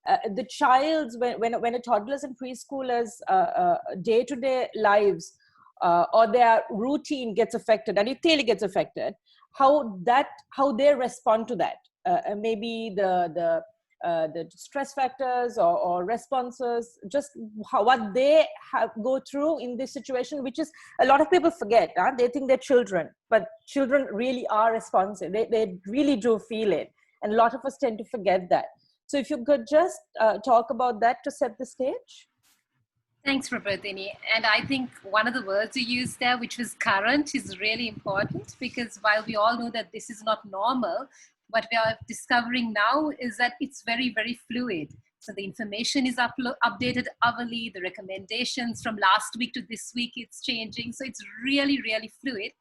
the child's, when a toddler's and preschoolers day-to-day lives or their routine gets affected, and it clearly gets affected, how they respond to that. Maybe the stress factors or responses, just what they go through in this situation, which is a lot of people forget. They think they're children, but children really are responsive. They really do feel it. And a lot of us tend to forget that. So if you could just talk about that to set the stage. Thanks, Prabodhini. And I think one of the words you used there, which was current, is really important, because while we all know that this is not normal, what we are discovering now is that it's very, very fluid. So the information is updated hourly, the recommendations from last week to this week, it's changing. So it's really, really fluid.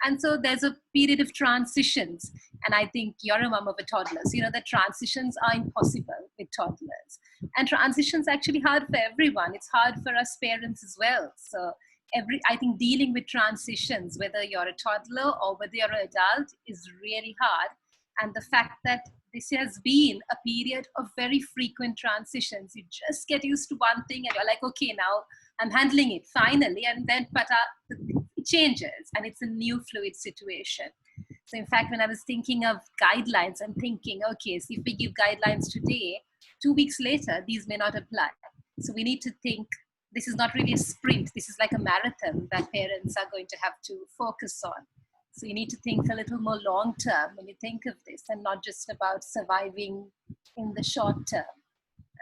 And so there's a period of transitions. And I think you're a mom of a toddler. So you know that transitions are impossible with toddlers. And transitions are actually hard for everyone. It's hard for us parents as well. So I think dealing with transitions, whether you're a toddler or whether you're an adult, is really hard. And the fact that this has been a period of very frequent transitions, you just get used to one thing and you're like, okay, now I'm handling it finally. And then it changes and it's a new fluid situation. So in fact, when I was thinking of guidelines, I'm thinking, okay, so if we give guidelines today, 2 weeks later, these may not apply. So we need to think, this is not really a sprint. This is like a marathon that parents are going to have to focus on. So you need to think a little more long term when you think of this, and not just about surviving in the short term.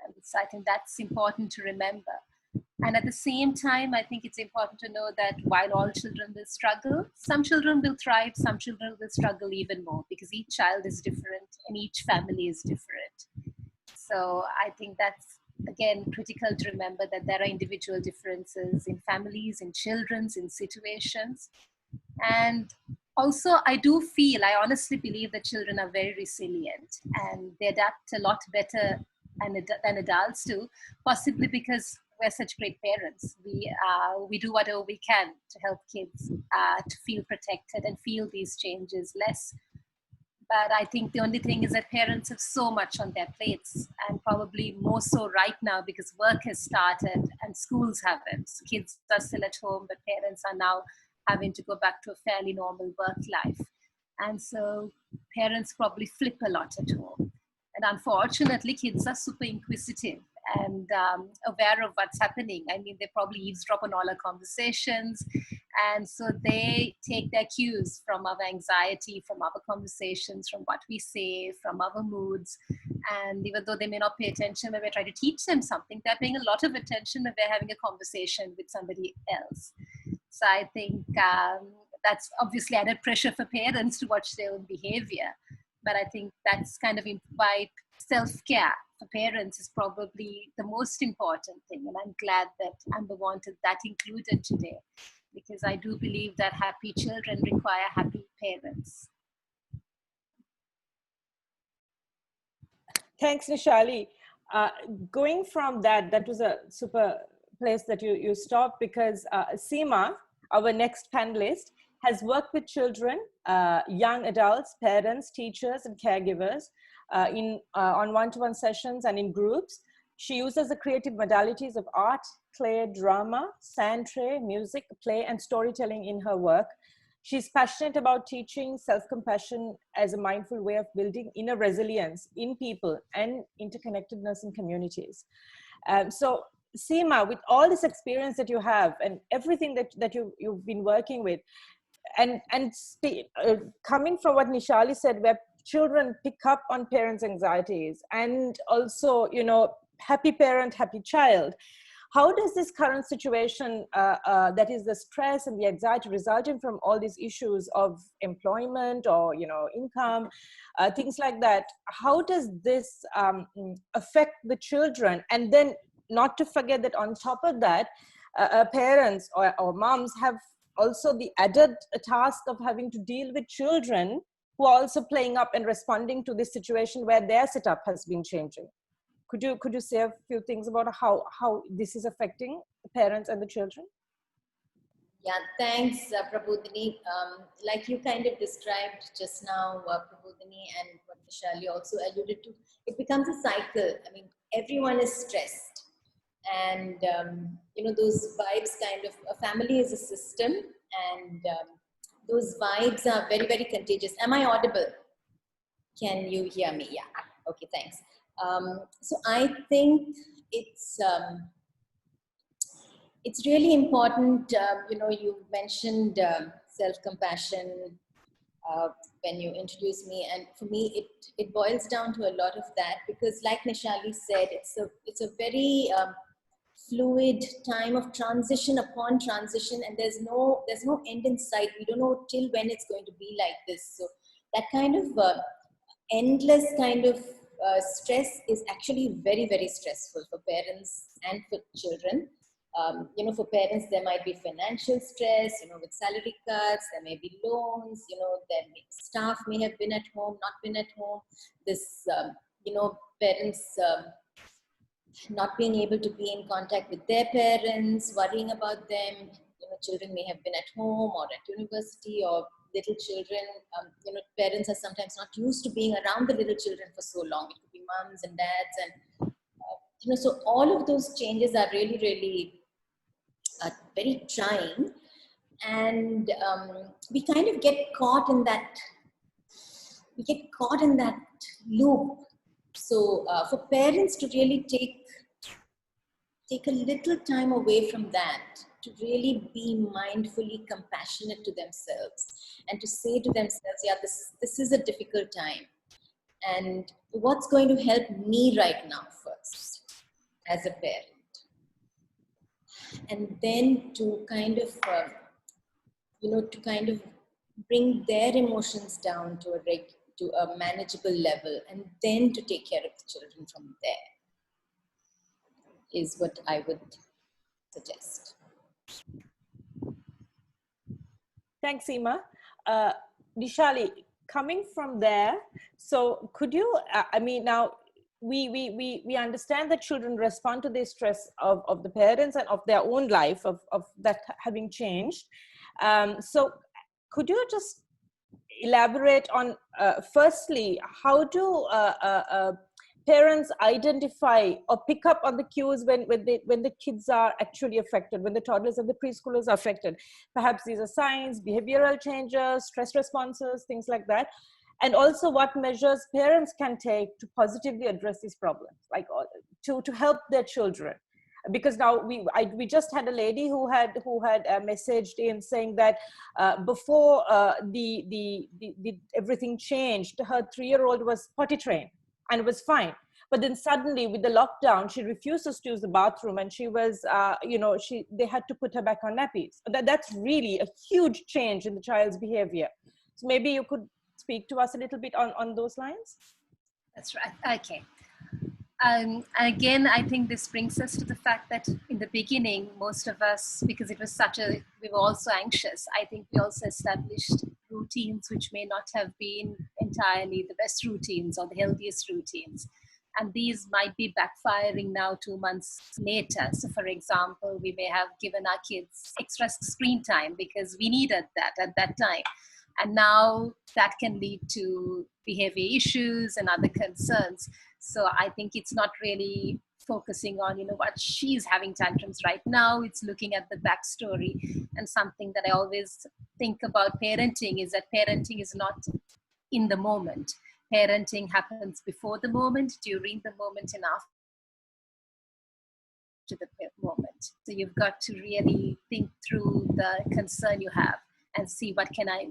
And so I think that's important to remember. And at the same time, I think it's important to know that while all children will struggle, some children will thrive, some children will struggle even more, because each child is different and each family is different. So I think that's, again, critical to remember that there are individual differences in families, in children's, in situations. And also, I honestly believe that children are very resilient and they adapt a lot better than adults do, possibly because we're such great parents. We do whatever we can to help kids to feel protected and feel these changes less. But I think the only thing is that parents have so much on their plates, and probably more so right now because work has started and schools haven't. So kids are still at home, but parents are now having to go back to a fairly normal work life. And so parents probably flip a lot at home. And unfortunately, kids are super inquisitive and aware of what's happening. I mean, they probably eavesdrop on all our conversations. And so they take their cues from our anxiety, from our conversations, from what we say, from our moods. And even though they may not pay attention when we're trying to teach them something, they're paying a lot of attention when we're having a conversation with somebody else. So I think that's obviously added pressure for parents to watch their own behavior. But I think that's kind of why self-care for parents is probably the most important thing. And I'm glad that Amber wanted that included today, because I do believe that happy children require happy parents. Thanks, Nishalie. Going from that was a super place that you stopped, because Seema, our next panelist, has worked with children, young adults, parents, teachers, and caregivers on one-to-one sessions and in groups. She uses the creative modalities of art, clay, drama, sand tray, music, play, and storytelling in her work. She's passionate about teaching self-compassion as a mindful way of building inner resilience in people and interconnectedness in communities. So Seema, with all this experience that you have and everything that you've been working with, and coming from what Nishalie said, where children pick up on parents' anxieties, and also, happy parent, happy child, how does this current situation, that is the stress and the anxiety resulting from all these issues of employment or, income, things like that, how does this affect the children? And then not to forget that on top of that, parents or moms have also the added task of having to deal with children who are also playing up and responding to this situation where their setup has been changing. Could you say a few things about how this is affecting the parents and the children? Yeah, thanks, Prabodhini. Like you kind of described just now, Prabodhini, and what Nishalie also alluded to, it becomes a cycle. I mean, everyone is stressed. And, you know, those vibes kind of, a family is a system, and those vibes are very, very contagious. Am I audible? Can you hear me? Yeah. Okay, thanks. So I think it's really important. You know, you mentioned self-compassion when you introduced me, and for me, it boils down to a lot of that, because, like Nishalie said, it's a very fluid time of transition upon transition, and there's no end in sight. We don't know till when it's going to be like this. So that kind of endless kind of stress is actually very, very stressful for parents and for children. You know, for parents, there might be financial stress, you know, with salary cuts, there may be loans, you know, staff may have been at home, not been at home. This, you know, parents not being able to be in contact with their parents, worrying about them. You know, children may have been at home or at university, or little children, you know, parents are sometimes not used to being around the little children for so long. It could be moms and dads, and you know, so all of those changes are really, really very trying, and we kind of get caught in that. We get caught in that loop. So for parents to really take a little time away from that, to really be mindfully compassionate to themselves, and to say to themselves, yeah, this is a difficult time, and what's going to help me right now first as a parent, and then to kind of you know, to kind of bring their emotions down to a manageable level, and then to take care of the children from there, is what I would suggest. Thanks, Seema. Nishalie, coming from there, so could you, I mean, now we understand that children respond to the stress of the parents and of their own life, of that having changed. So could you just elaborate on, firstly, how do parents identify or pick up on the cues when the kids are actually affected, when the toddlers and the preschoolers are affected? Perhaps these are signs, behavioral changes, stress responses, things like that. And also what measures parents can take to positively address these problems, like to help their children. Because now we just had a lady who had messaged in saying that before the everything changed, her 3-year-old was potty trained and was fine. But then suddenly with the lockdown, she refuses to use the bathroom, and she was, you know, they had to put her back on nappies. That's really a huge change in the child's behavior. So maybe you could speak to us a little bit on those lines. That's right. Okay. Again, I think this brings us to the fact that in the beginning, most of us, because it was we were also anxious, I think we also established routines which may not have been entirely the best routines or the healthiest routines. And these might be backfiring now 2 months later. So for example, we may have given our kids extra screen time because we needed that at that time. And now that can lead to behavior issues and other concerns. So I think it's not really focusing on, you know, what she's having tantrums right now. It's looking at the backstory. And something that I always think about parenting is that parenting is not in the moment. Parenting happens before the moment, during the moment, and after the moment. So you've got to really think through the concern you have and see what can I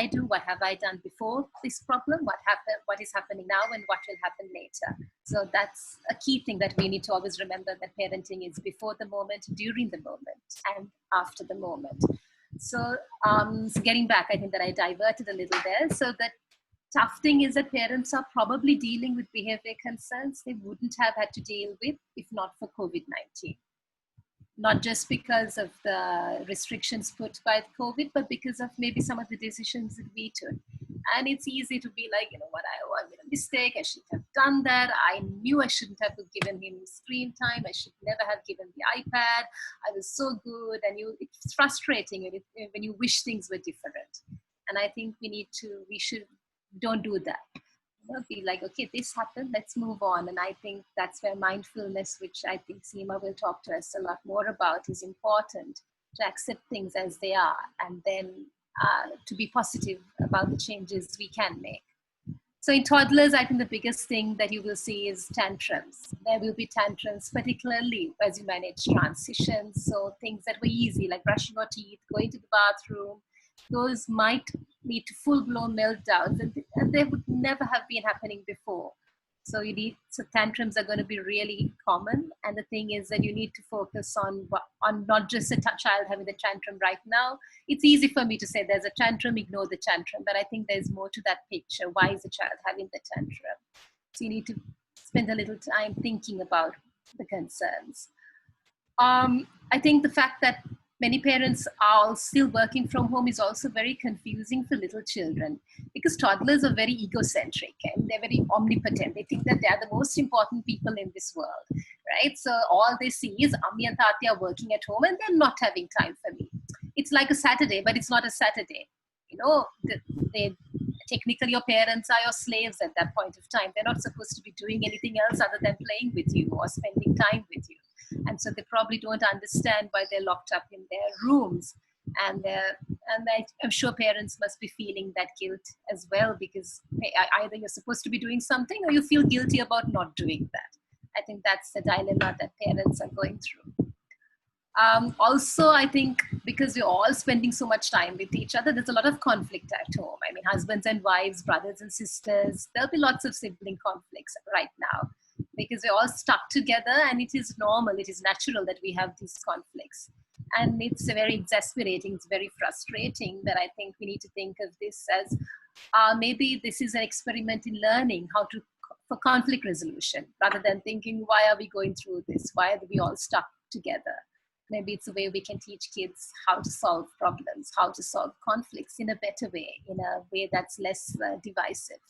do, what have I done before this problem, what is happening now, and what will happen later. So that's a key thing that we need to always remember, that parenting is before the moment, during the moment, and after the moment. So, so getting back, I think that I diverted a little there. So that tough thing is that parents are probably dealing with behavior concerns they wouldn't have had to deal with if not for COVID-19. not just because of the restrictions put by COVID, but because of maybe some of the decisions that we took. And it's easy to be like, you know what, I made a mistake. I shouldn't have done that. I knew I shouldn't have given him screen time. I should never have given the iPad. I was so good. And it's frustrating when you wish things were different. And I think don't do that. Be like, okay, this happened, let's move on. And I think that's where mindfulness, which I think Seema will talk to us a lot more about, is important, to accept things as they are, and then to be positive about the changes we can make. So in toddlers, I think the biggest thing that you will see is tantrums. There will be tantrums, particularly as you manage transitions. So things that were easy, like brushing your teeth, going to the bathroom, those might lead to full-blown meltdowns, and they would never have been happening before. So tantrums are going to be really common. And the thing is that you need to focus on not just a child having the tantrum right now. It's easy for me to say there's a tantrum, ignore the tantrum, but I think there's more to that picture. Why is the child having the tantrum? So you need to spend a little time thinking about the concerns. I think the fact that many parents are still working from home is also very confusing for little children, because toddlers are very egocentric and they're very omnipotent. They think that they are the most important people in this world, right? So all they see is Ammi and Tati are working at home and they're not having time for me. It's like a Saturday, but it's not a Saturday. You know, technically your parents are your slaves at that point of time. They're not supposed to be doing anything else other than playing with you or spending time with you. And so they probably don't understand why they're locked up in their rooms. And I'm sure parents must be feeling that guilt as well, because either you're supposed to be doing something or you feel guilty about not doing that. I think that's the dilemma that parents are going through. Also, I think because we're all spending so much time with each other, there's a lot of conflict at home. I mean, husbands and wives, brothers and sisters, there'll be lots of sibling conflicts right now, because we're all stuck together, and it is normal, it is natural that we have these conflicts. And it's very exasperating, it's very frustrating, that I think we need to think of this as maybe this is an experiment in learning how to, for conflict resolution, rather than thinking, why are we going through this? Why are we all stuck together? Maybe it's a way we can teach kids how to solve problems, how to solve conflicts in a better way, in a way that's less divisive.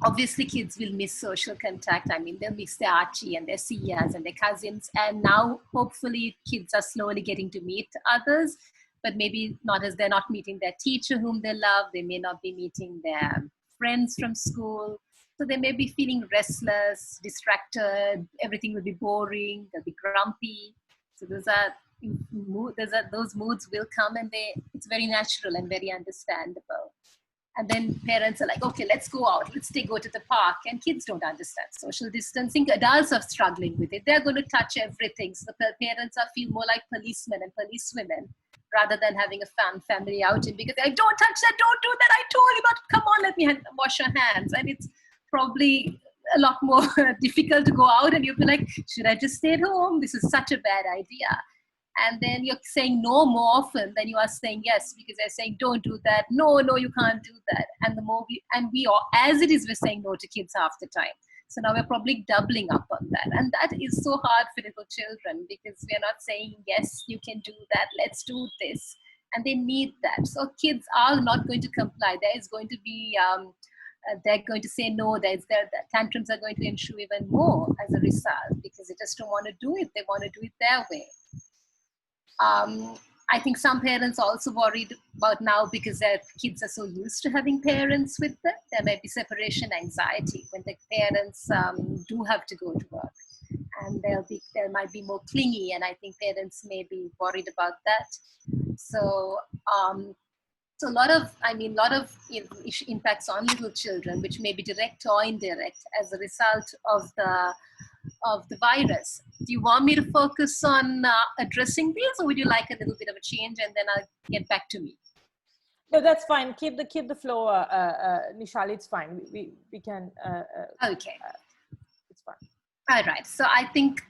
Obviously, kids will miss social contact. I mean, they'll miss their Archie and their Sias and their cousins. And now, hopefully, kids are slowly getting to meet others, but maybe not, as they're not meeting their teacher whom they love. They may not be meeting their friends from school. So they may be feeling restless, distracted. Everything will be boring. They'll be grumpy. So those moods will come, and it's very natural and very understandable. And then parents are like, okay, let's go out. Let's go to the park. And kids don't understand social distancing. Adults are struggling with it. They're going to touch everything. So the parents feel more like policemen and policewomen rather than having a fun family outing, because they don't touch that, don't do that. I told you about, come on, let me wash your hands. And it's probably a lot more difficult to go out, and you'll be like, should I just stay at home? This is such a bad idea. And then you're saying no more often than you are saying yes, because they're saying, don't do that. No, you can't do that. And the more we all, as it is, we're saying no to kids half the time. So now we're probably doubling up on that. And that is so hard for little children, because we're not saying, yes, you can do that. Let's do this. And they need that. So kids are not going to comply. There is going to be, they're going to say no. The tantrums are going to ensue even more as a result, because they just don't want to do it. They want to do it their way. I think some parents are also worried about now, because their kids are so used to having parents with them. There may be separation anxiety when the parents do have to go to work, and they might be more clingy, and I think parents may be worried about that. So a lot of impacts on little children, which may be direct or indirect as a result of the virus. Do you want me to focus on addressing these, or would you like a little bit of a change, and then I'll get back to me? No, that's fine. Keep the flow, Nishalie. It's fine. We can. Okay. It's fine. All right. So I think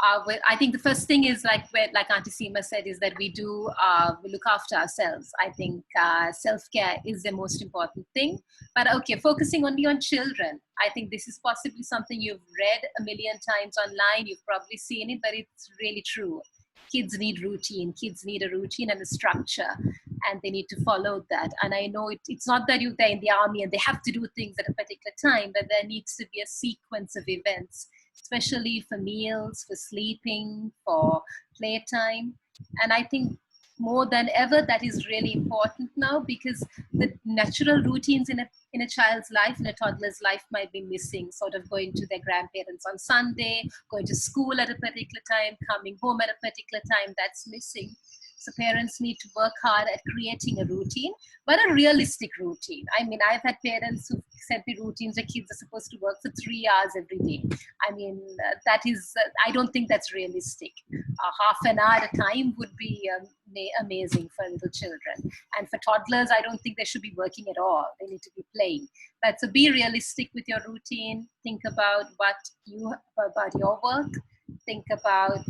I think the first thing is like Auntie Seema said, is that we look after ourselves. I think self-care is the most important thing. But okay, focusing only on children, I think this is possibly something you've read a million times online. You've probably seen it, but it's really true. Kids need routine. Kids need a routine and a structure, and they need to follow that. And I know it's not that they're in the army and they have to do things at a particular time, but there needs to be a sequence of events, especially for meals, for sleeping, for playtime. And I think more than ever, that is really important now, because the natural routines in a child's life, in a toddler's life, might be missing. Sort of going to their grandparents on Sunday, going to school at a particular time, coming home at a particular time, that's missing. So parents need to work hard at creating a routine, but a realistic routine. I mean, I've had parents who sent me routines where kids are supposed to work for 3 hours every day. I mean, that is, I don't think that's realistic. Half an hour at a time would be amazing for little children. And for toddlers, I don't think they should be working at all. They need to be playing. But so be realistic with your routine. Think about about your work. Think about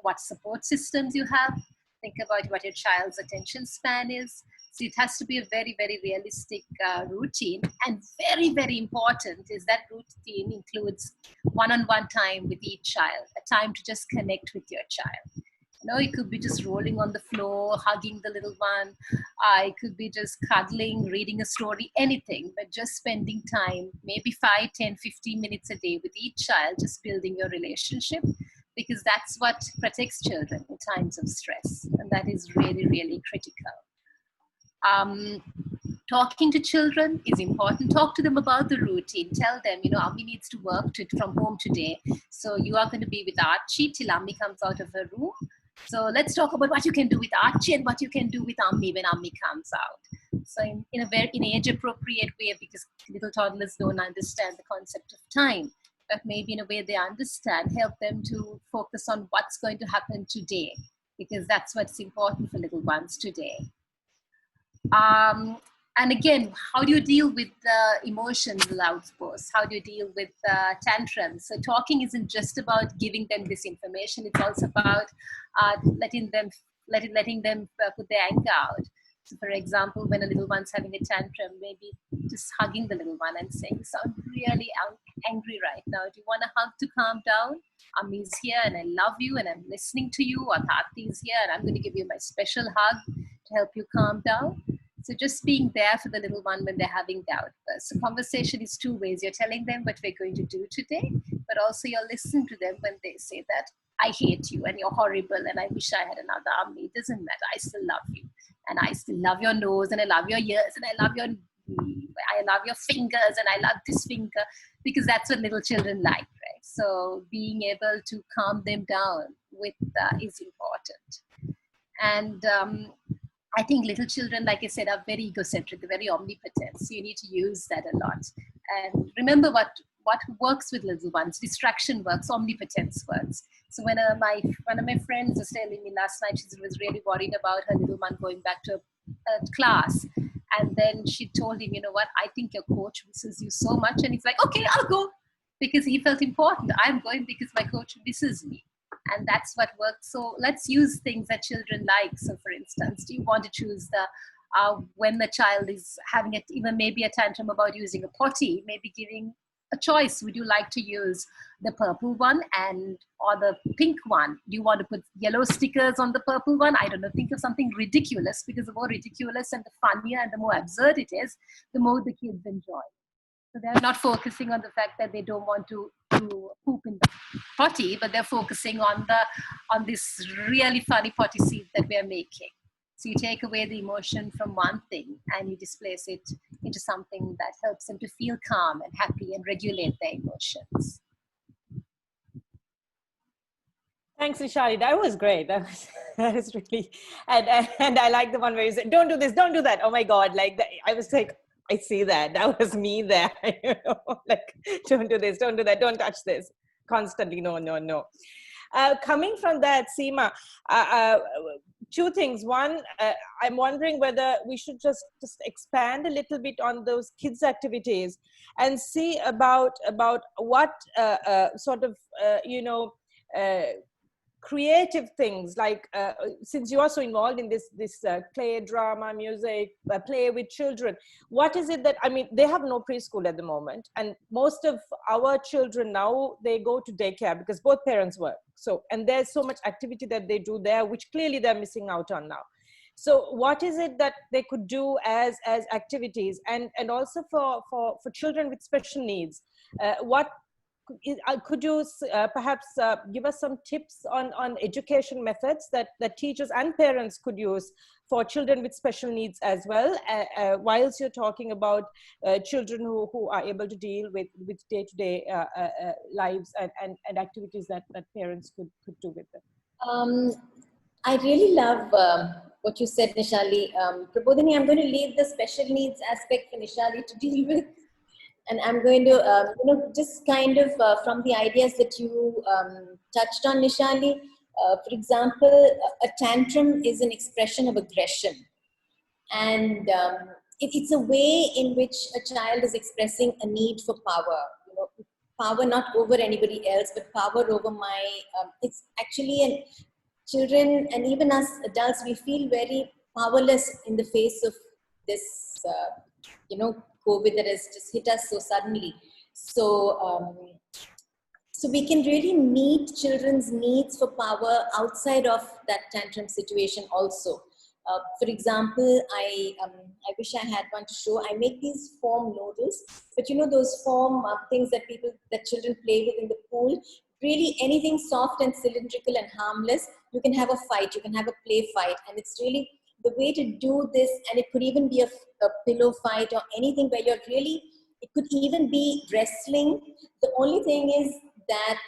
what support systems you have. Think about what your child's attention span is. So it has to be a very, very realistic routine. And very, very important is that routine includes one-on-one time with each child, a time to just connect with your child. You know, it could be just rolling on the floor, hugging the little one. It could be just cuddling, reading a story, anything, but just spending time, maybe 5, 10, 15 minutes a day with each child, just building your relationship, because that's what protects children in times of stress. And that is really, really critical. Talking to children is important. Talk to them about the routine. Tell them, you know, Ami needs to work from home today. So you are going to be with Archie till Ami comes out of her room. So let's talk about what you can do with Archie and what you can do with Ami when Ami comes out. So in an age-appropriate way, because little toddlers don't understand the concept of time. But maybe in a way they understand, help them to focus on what's going to happen today, because that's what's important for little ones today. And again, how do you deal with the emotional outbursts? How do you deal with tantrums? So talking isn't just about giving them this information. It's also about letting them put their anger out. So for example, when a little one's having a tantrum, maybe just hugging the little one and saying, "You sound really angry right now. Do you want a hug to calm down? Ami's here and I love you and I'm listening to you. Or Tati's here and I'm going to give you my special hug to help you calm down." So just being there for the little one when they're having doubt. So conversation is two ways. You're telling them what we're going to do today, but also you're listening to them when they say that, "I hate you and you're horrible and I wish I had another Ami. It doesn't matter. I still love you. And I still love your nose and I love your ears and I love your fingers and I love this finger," because that's what little children like, right? So being able to calm them down with is important. And I think little children, like I said, are very egocentric, they're very omnipotent. So you need to use that a lot. And remember what works with little ones. Distraction works, omnipotence works. So when one of my friends was telling me last night, she was really worried about her little one going back to a class. And then she told him, "You know what, I think your coach misses you so much." And he's like, "Okay, I'll go." Because he felt important. I'm going because my coach misses me. And that's what works. So let's use things that children like. So for instance, do you want to choose when the child is having even maybe a tantrum about using a potty, maybe giving a choice. Would you like to use the purple one or the pink one? Do you want to put yellow stickers on the purple one? I don't know. Think of something ridiculous, because the more ridiculous and the funnier and the more absurd it is, the more the kids enjoy. So they're not focusing on the fact that they don't want to poop in the potty, but they're focusing on this really funny potty scene that we're making. So you take away the emotion from one thing and you displace it into something that helps them to feel calm and happy and regulate their emotions. Thanks, Nishalie. That was great. That was really, and I like the one where you said, "Don't do this, don't do that." Oh my God! I was like, I see that. That was me there. You know, like, don't do this, don't do that, don't touch this. Constantly, no, no, no. Coming from that, Seema, two things. One, I'm wondering whether we should just expand a little bit on those kids' activities and see about what sort of, creative things, like since you are so involved in this play, drama, music, play with children, what is it that, I mean, they have no preschool at the moment, and most of our children now, they go to daycare because both parents work. So, and there's so much activity that they do there, which clearly they're missing out on now. So what is it that they could do as activities, and also for children with special needs? What could you perhaps give us some tips on education methods that teachers and parents could use for children with special needs as well, whilst you're talking about children who are able to deal with day-to-day lives and activities that parents could do with them? I really love what you said, Nishalie. Prabodhini, I'm going to leave the special needs aspect for Nishalie to deal with. And I'm going to, just kind of from the ideas that you touched on, Nishalie. For example, a tantrum is an expression of aggression. And it's a way in which a child is expressing a need for power. Power not over anybody else, but power over my, it's actually, children and even us adults, we feel very powerless in the face of this, COVID that has just hit us so suddenly. So, so we can really meet children's needs for power outside of that tantrum situation also. For example, I wish I had one to show. I make these foam noodles, but those foam things that children play with in the pool. Really, anything soft and cylindrical and harmless, you can have a fight, you can have a play fight, and it's really the way to do this. And it could even be a pillow fight or anything where you're really, it could even be wrestling. The only thing is that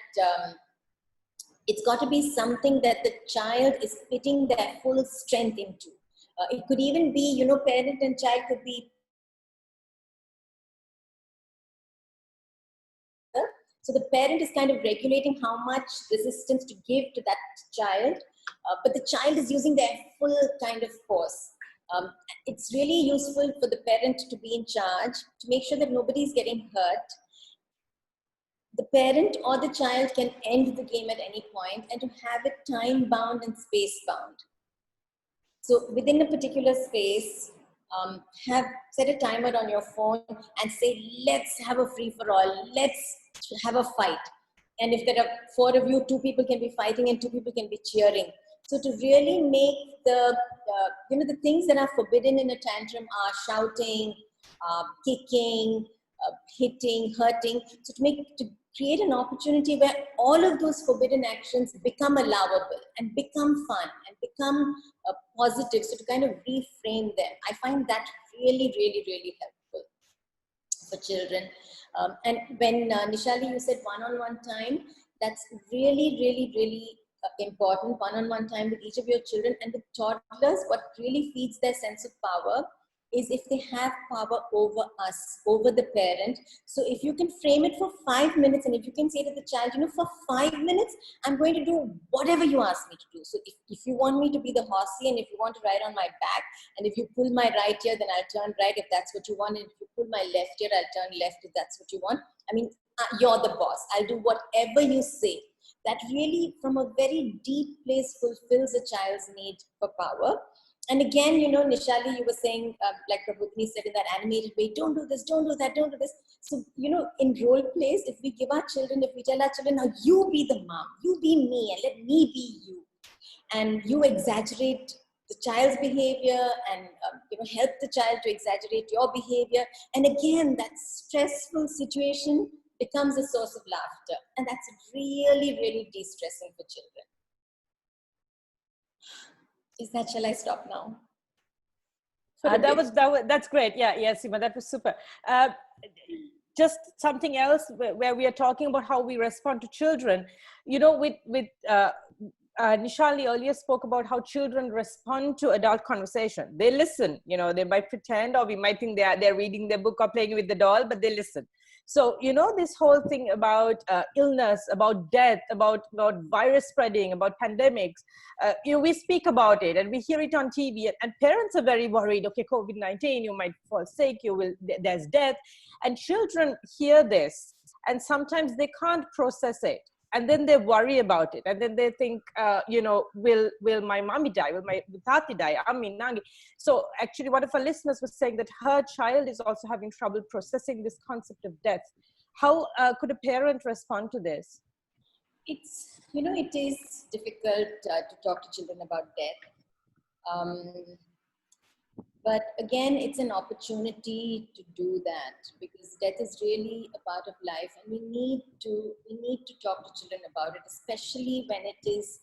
it's got to be something that the child is putting their full strength into. It could even be, parent and child could be. So the parent is kind of regulating how much resistance to give to that child, but the child is using their full kind of force. It's really useful for the parent to be in charge, to make sure that nobody is getting hurt. The parent or the child can end the game at any point, and to have it time bound and space bound. So within a particular space, set a timer on your phone and say, let's have a free for all, let's have a fight. And if there are 4 of you, 2 people can be fighting and 2 people can be cheering. So to really make the things that are forbidden in a tantrum are shouting, kicking, hitting, hurting. So to create an opportunity where all of those forbidden actions become allowable and become fun and become positive. So to kind of reframe them. I find that really, really, really helpful for children. And when Nishalie, you said one-on-one time, that's really, really, really important. One-on-one time with each of your children. And with toddlers, what really feeds their sense of power is if they have power over us, over the parent. So if you can frame it for 5 minutes, and if you can say to the child, for 5 minutes, I'm going to do whatever you ask me to do. So if you want me to be the horsey, and if you want to ride on my back, and if you pull my right ear, then I'll turn right if that's what you want. And if you pull my left ear, I'll turn left if that's what you want. I mean, you're the boss. I'll do whatever you say. That really, from a very deep place, fulfills a child's need for power. And again, Nishalie, you were saying, like Prabodhini said in that animated way, don't do this, don't do that, don't do this. So, in role plays, if we tell our children, now you be the mom, you be me, and let me be you. And you exaggerate the child's behavior and, help the child to exaggerate your behavior. And again, that stressful situation becomes a source of laughter. And that's really, really de-stressing for children. Shall I stop now? That's great. Yeah, Seema, that was super. Just something else where we are talking about how we respond to children. With Nishalie earlier spoke about how children respond to adult conversation. They listen. They might pretend, or we might think they're reading their book or playing with the doll, but they listen. So, this whole thing about illness, about death, about virus spreading, about pandemics, we speak about it and we hear it on TV, and parents are very worried. Okay, COVID-19, you might fall sick, there's death. And children hear this, and sometimes they can't process it. and then they worry about it, and then they think, will my mommy die, will my tati die, Ammi, Nangi. So actually one of our listeners was saying that her child is also having trouble processing this concept of death. How could a parent respond to this? It's, it is difficult to talk to children about death. But again, it's an opportunity to do that, because death is really a part of life, and we need to talk to children about it, especially when it is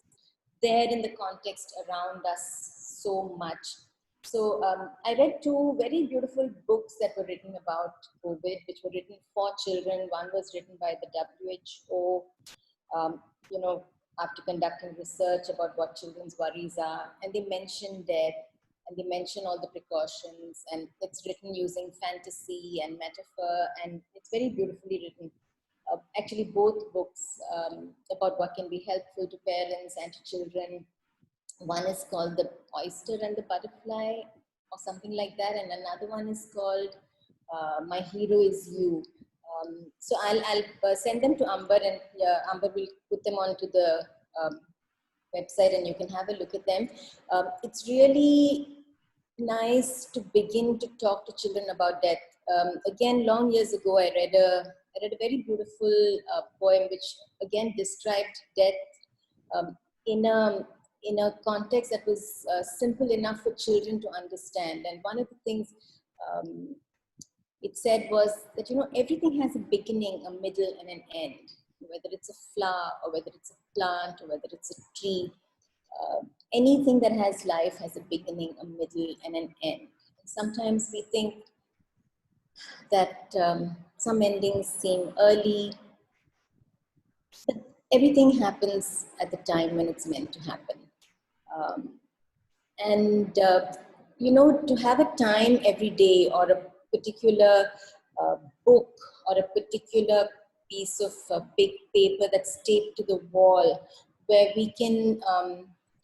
there in the context around us so much. So I read two very beautiful books that were written about COVID, which were written for children. One was written by the WHO, after conducting research about what children's worries are, and they mention death, and they mention all the precautions, and it's written using fantasy and metaphor, and it's very beautifully written. Actually, both books about what can be helpful to parents and to children. One is called The Oyster and the Butterfly, or something like that, and another one is called My Hero Is You. So I'll send them to Amber, and Amber will put them onto the website, and you can have a look at them. It's really nice to begin to talk to children about death. Again, long years ago, I read a very beautiful poem which again described death in a context that was simple enough for children to understand. And one of the things it said was that, everything has a beginning, a middle, and an end. Whether it's a flower, or whether it's a plant, or whether it's a tree, anything that has life has a beginning, a middle, and an end. And sometimes we think that some endings seem early, but everything happens at the time when it's meant to happen. To have a time every day, or a particular book, or a particular piece of big paper that's taped to the wall, where we can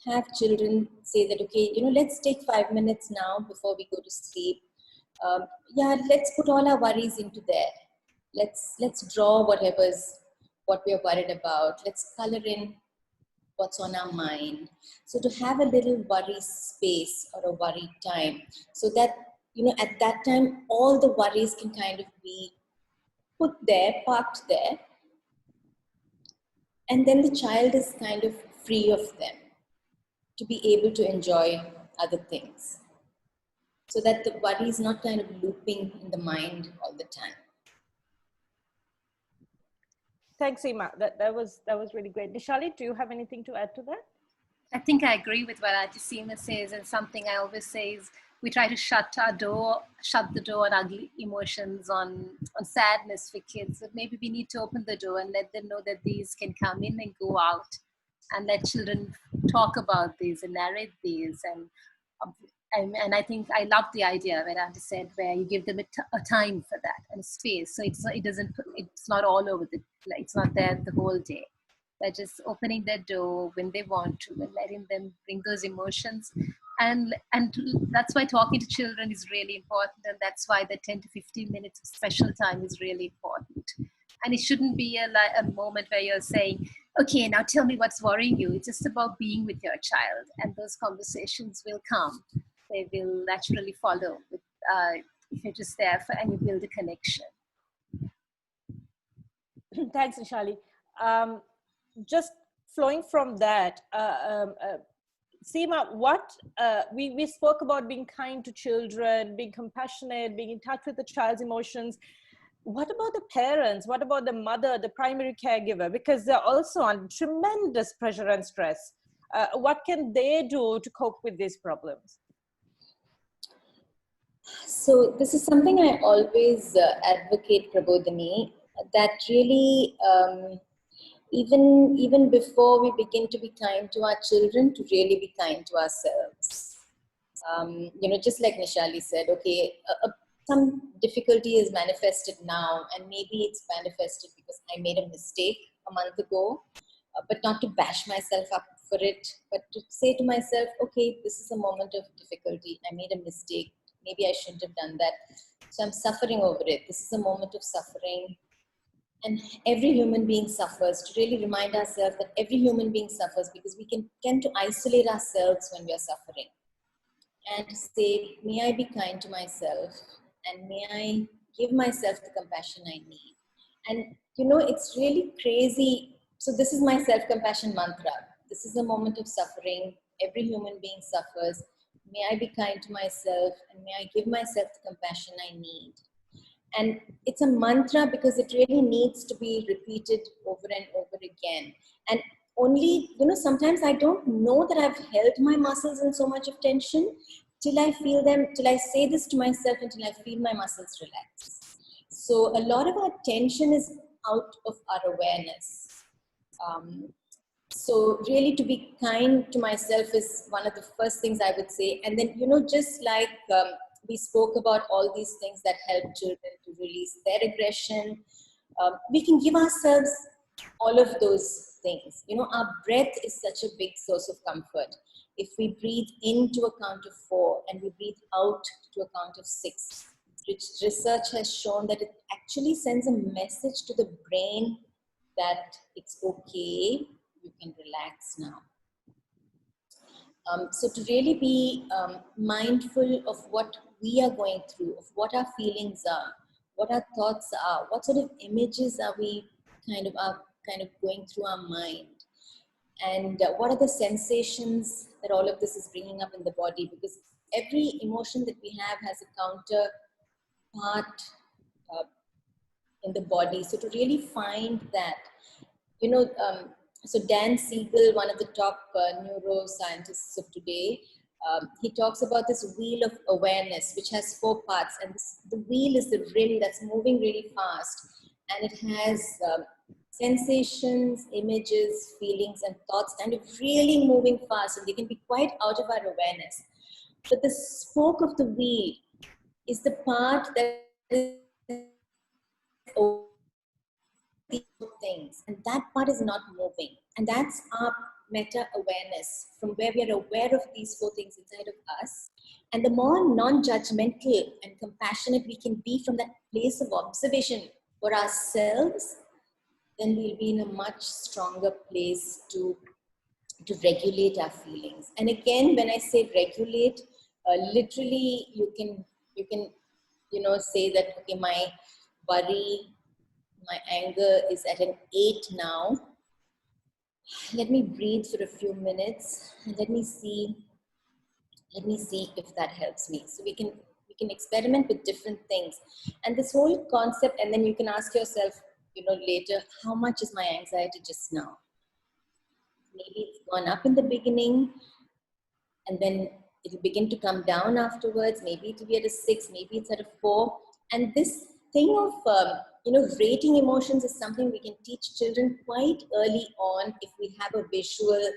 have children say that, okay, let's take 5 minutes now before we go to sleep. Let's put all our worries into there. Let's draw what we are worried about. Let's color in what's on our mind. So to have a little worry space, or a worry time, so that, at that time, all the worries can kind of be put there, parked there, and then the child is kind of free of them to be able to enjoy other things, so that the worry is not kind of looping in the mind all the time. Thanks, Seema. That was really great. Nishalie, do you have anything to add to that? I think I agree with what Seema says, and something I always say is we try to shut the door on ugly emotions, on sadness for kids. But maybe we need to open the door and let them know that these can come in and go out, and let children talk about these and narrate these. And I think I love the idea where Auntie said, where you give them a time for that and space. So it's not all over it's not there the whole day. They're just opening their door when they want to, and letting them bring those emotions. And that's why talking to children is really important. And that's why the 10 to 15 minutes of special time is really important. And it shouldn't be a moment where you're saying, okay, now tell me what's worrying you. It's just about being with your child. And those conversations will come. They will naturally follow if you're just there and you build a connection. Thanks, Nishalie. Just flowing from that, Seema, we spoke about being kind to children, being compassionate, being in touch with the child's emotions. What about the parents? What about the mother, the primary caregiver? Because they're also under tremendous pressure and stress. What can they do to cope with these problems? So this is something I always advocate, Prabodhini, that really, even before we begin to be kind to our children, to really be kind to ourselves. Just like Nishalie said, okay, some difficulty is manifested now, and maybe it's manifested because I made a mistake a month ago, but not to bash myself up for it, but to say to myself, okay, this is a moment of difficulty. I made a mistake. Maybe I shouldn't have done that. So I'm suffering over it. This is a moment of suffering. and every human being suffers, to really remind ourselves that every human being suffers, because we can tend to isolate ourselves when we are suffering, and say, may I be kind to myself, and may I give myself the compassion I need. And it's really crazy. So this is my self-compassion mantra. This is a moment of suffering. Every human being suffers. May I be kind to myself, and may I give myself the compassion I need. And it's a mantra because it really needs to be repeated over and over again. And only, sometimes I don't know that I've held my muscles in so much of tension till I feel them, till I say this to myself, until I feel my muscles relax. So a lot of our tension is out of our awareness. So really, to be kind to myself is one of the first things I would say. And then, just like we spoke about all these things that help children to release their aggression, we can give ourselves all of those things. Our breath is such a big source of comfort. If we breathe in to a count of 4 and we breathe out to a count of 6, which research has shown that it actually sends a message to the brain that it's okay, you can relax now. So to really be mindful of what we are going through, of what our feelings are, what our thoughts are, what sort of images are we kind of going through our mind, and what are the sensations that all of this is bringing up in the body, because every emotion that we have has a counterpart in the body. So to really find that, so Dan Siegel, one of the top neuroscientists of today, he talks about this wheel of awareness, which has 4 parts. And the wheel is the rim that's moving really fast. And it has sensations, images, feelings, and thoughts kind of really moving fast. And they can be quite out of our awareness. But the spoke of the wheel is the part that is these things, and that part is not moving, and that's our meta awareness, from where we are aware of these 4 things inside of us. And the more non-judgmental and compassionate we can be from that place of observation for ourselves, then we'll be in a much stronger place to regulate our feelings. And again, when I say regulate, literally you can say that, okay, my worry, my anger is at an 8 now. Let me breathe for a few minutes and let me see if that helps me. So we can experiment with different things. And this whole concept, and then you can ask yourself, later, how much is my anxiety just now? Maybe it's gone up in the beginning, and then it'll begin to come down afterwards. Maybe it'll be at a 6, maybe it's at a 4. And this thing of, rating emotions is something we can teach children quite early on if we have a visual.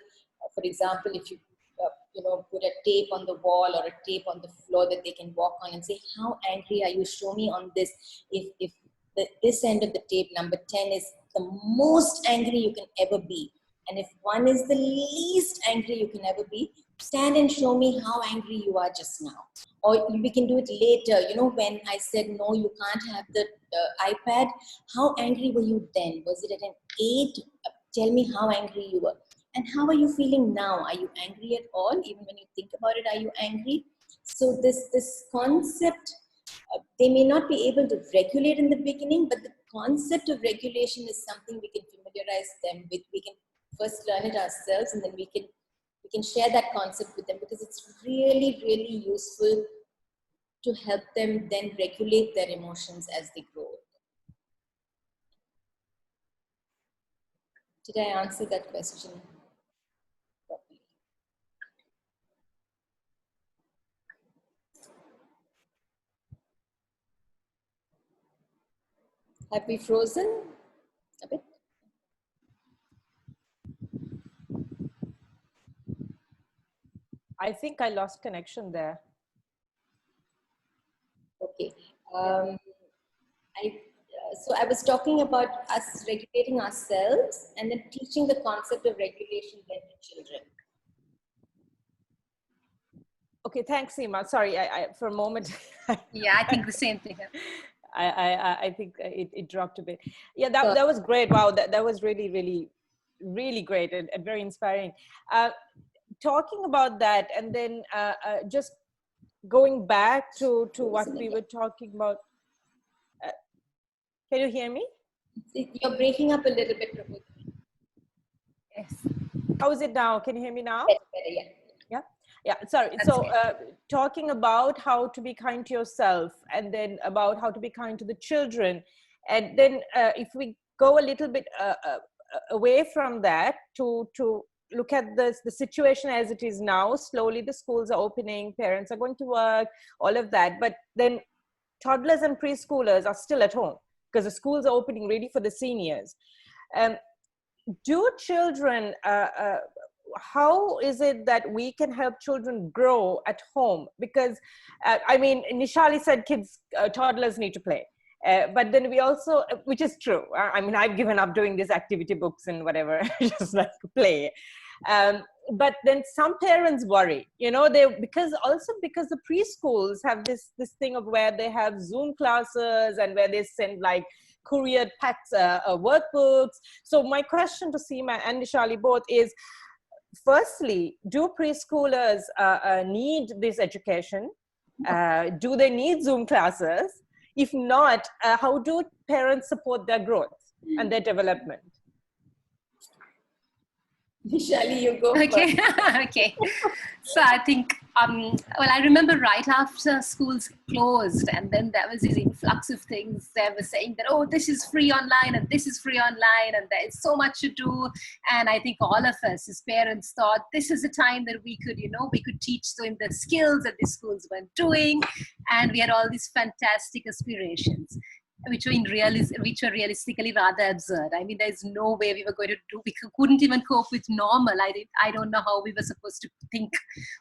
For example, if you, put a tape on the wall or a tape on the floor that they can walk on and say, how angry are you? Show me on this. If this end of the tape, number 10, is the most angry you can ever be, and if 1 is the least angry you can ever be, stand and show me how angry you are just now. Or we can do it later. When I said, no, you can't have the iPad, how angry were you then? Was it at an 8? Tell me how angry you were. And how are you feeling now? Are you angry at all? Even when you think about it, are you angry? So this concept, they may not be able to regulate in the beginning, but the concept of regulation is something we can familiarize them with. We can first learn it ourselves, and then we can share that concept with them, because it's really, really useful to help them then regulate their emotions as they grow. Did I answer that question properly? Have we frozen a bit? I think I lost connection there. Okay. So I was talking about us regulating ourselves and then teaching the concept of regulation then to children. Okay, thanks, Seema. Sorry, I for a moment. Yeah, I think the same thing. I think it dropped a bit. Yeah, that was great. Wow, that was really, really, really great and very inspiring. Talking about that, and then just going back to what we were talking about. Can you hear me? You're breaking up a little bit, Prabodhini. Yes. How is it now? Can you hear me now? Better, yeah. Yeah, sorry. So talking about how to be kind to yourself, and then about how to be kind to the children. And then if we go a little bit away from that to look at the situation as it is now, slowly the schools are opening, parents are going to work, all of that. But then toddlers and preschoolers are still at home because the schools are opening ready for the seniors. Do children, how is it that we can help children grow at home? Because, I mean, Nishalie said toddlers need to play. But then we also, which is true. I mean, I've given up doing these activity books and whatever, just like play. But then some parents worry, because the preschools have this thing of where they have Zoom classes and where they send like couriered packs, workbooks. So my question to Seema and Nishalie both is, firstly, do preschoolers need this education? Do they need Zoom classes? If not, how do parents support their growth and their development? Nishalie, you go first. Okay. Okay. So I think, I remember right after schools closed, and then there was this influx of things. They were saying that, oh, this is free online and this is free online and there is so much to do. And I think all of us as parents thought this is a time that we could teach them the skills that the schools weren't doing. And we had all these fantastic aspirations, which were realistically rather absurd. I mean, there's no way we were going to couldn't even cope with normal. I don't know how we were supposed to think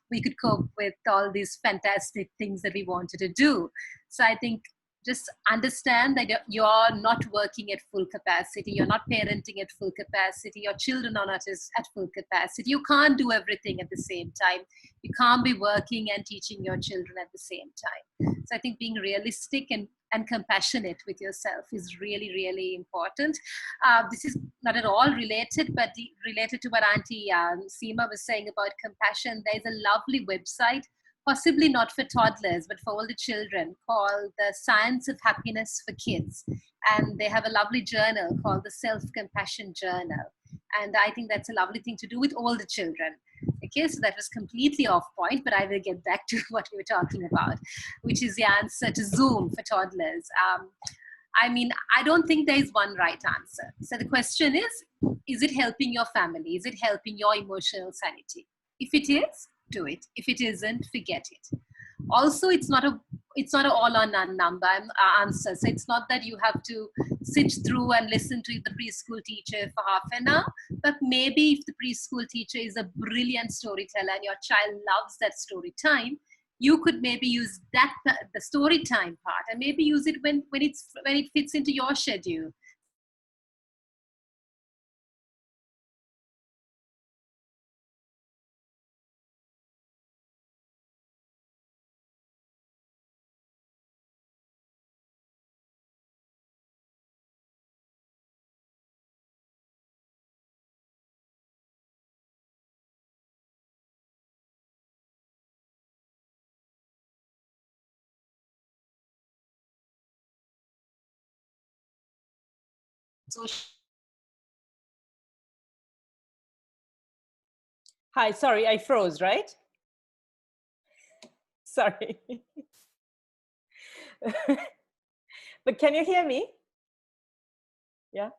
we could cope with all these fantastic things that we wanted to do. So I think just understand that you're not working at full capacity. You're not parenting at full capacity. Your children are not at full capacity. You can't do everything at the same time. You can't be working and teaching your children at the same time. So I think being realistic and compassionate with yourself is really, really important. This is not at all related, but related to what Auntie Seema was saying about compassion. There's a lovely website, possibly not for toddlers, but for all the children, called The Science of Happiness for Kids. And they have a lovely journal called the Self-Compassion Journal. And I think that's a lovely thing to do with all the children. Okay, so that was completely off point, but I will get back to what we were talking about, which is the answer to Zoom for toddlers. I don't think there is one right answer. So the question is it helping your family? Is it helping your emotional sanity? If it is, do it. If it isn't, forget it. Also, it's not a all or none answer. So it's not that you have to sit through and listen to the preschool teacher for half an hour, but maybe if the preschool teacher is a brilliant storyteller and your child loves that story time, you could maybe use the story time part, and maybe use it when it fits into your schedule. So Hi, sorry, I froze, right? Sorry. But can you hear me? Yeah.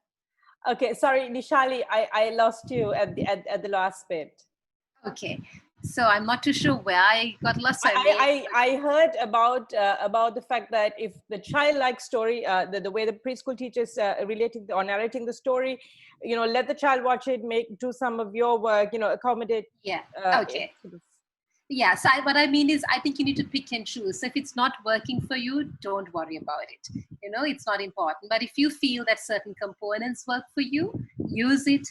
Okay, sorry, Nishalie, I lost you at the last bit. Okay, so I'm not too sure where I got lost. I heard about the fact that if the child likes story, the way the preschool teachers relating or narrating the story, let the child watch it, do some of your work, accommodate. Yeah. Okay. Yeah, so what I mean is, I think you need to pick and choose. So if it's not working for you, don't worry about it. It's not important. But if you feel that certain components work for you, use it